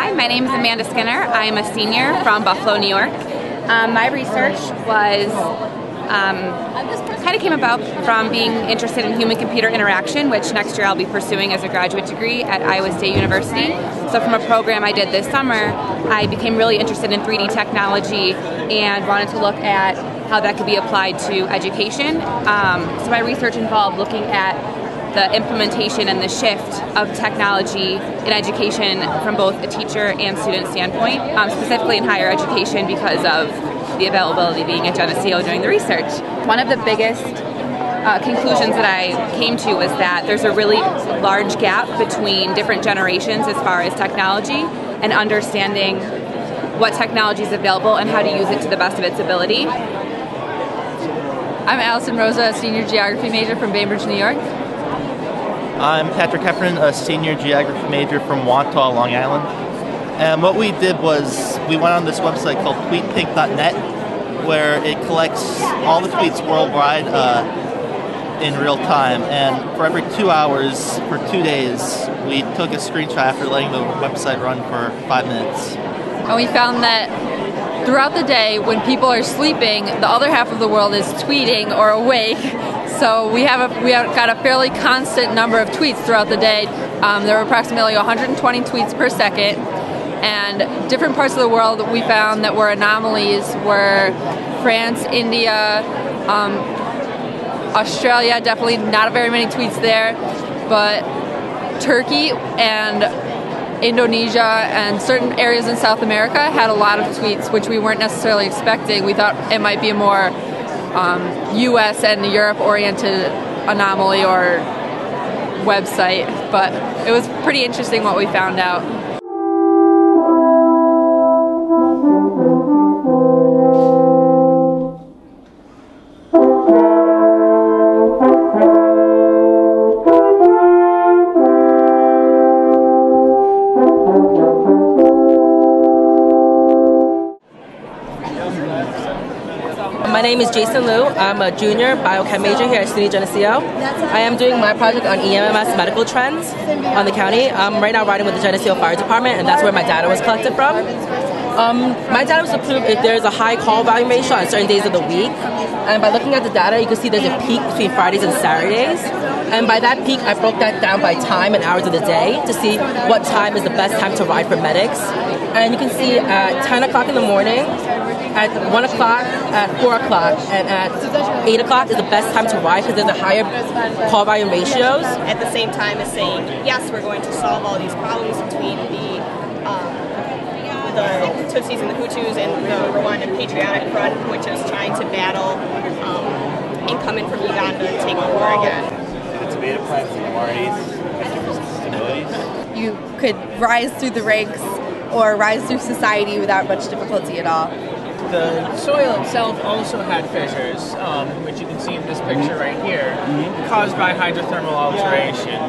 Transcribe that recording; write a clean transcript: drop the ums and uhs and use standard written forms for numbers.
Hi, my name is Amanda Skinner. I'm a senior from Buffalo, New York. My research was kind of came about from being interested in human-computer interaction, which next year I'll be pursuing as a graduate degree at Iowa State University. So from a program I did this summer, I became really interested in 3D technology and wanted to look at how that could be applied to education. So my research involved looking at the implementation and the shift of technology in education from both a teacher and student standpoint, specifically in higher education because of the availability being at Geneseo doing the research. One of the biggest conclusions that I came to was that there's a really large gap between different generations as far as technology and understanding what technology is available and how to use it to the best of its ability. I'm Allison Rosa, a senior geography major from Bainbridge, New York. I'm Patrick Heffernan, a senior geography major from Wantagh, Long Island. And what we did was we went on this website called tweetpink.net where it collects all the tweets worldwide in real time. And for every 2 hours, for 2 days, we took a screenshot after letting the website run for 5 minutes. And we found that throughout the day, when people are sleeping, the other half of the world is tweeting or awake. So we have got a fairly constant number of tweets throughout the day. There were approximately 120 tweets per second. And different parts of the world we found that were anomalies were France, India, Australia, definitely not very many tweets there, but Turkey and Indonesia and certain areas in South America had a lot of tweets, which we weren't necessarily expecting. We thought it might be a more US and Europe-oriented anomaly or website, but it was pretty interesting what we found out. My name is Jason Liu. I'm a junior biochem major here at SUNY Geneseo. I am doing my project on EMMS medical trends on the county. I'm right now riding with the Geneseo Fire Department, and that's where my data was collected from. My data was to prove if there's a high call volume ratio on certain days of the week. And by looking at the data, you can see there's a peak between Fridays and Saturdays. And by that peak, I broke that down by time and hours of the day to see what time is the best time to ride for medics. And you can see at 10 o'clock in the morning, at 1 o'clock, at 4 o'clock, and at 8 o'clock is the best time to ride because there's a higher call volume ratios. At the same time as saying, yes, we're going to solve all these problems between the Tutsis and the Hutus and the Rwandan Patriotic Front, which is trying to battle incoming from Uganda to take over again. The tomato plants and the MREs have different stabilities. You could rise through the ranks or rise through society without much difficulty at all. The soil itself also had fissures, which you can see in this picture right here, caused by hydrothermal alteration.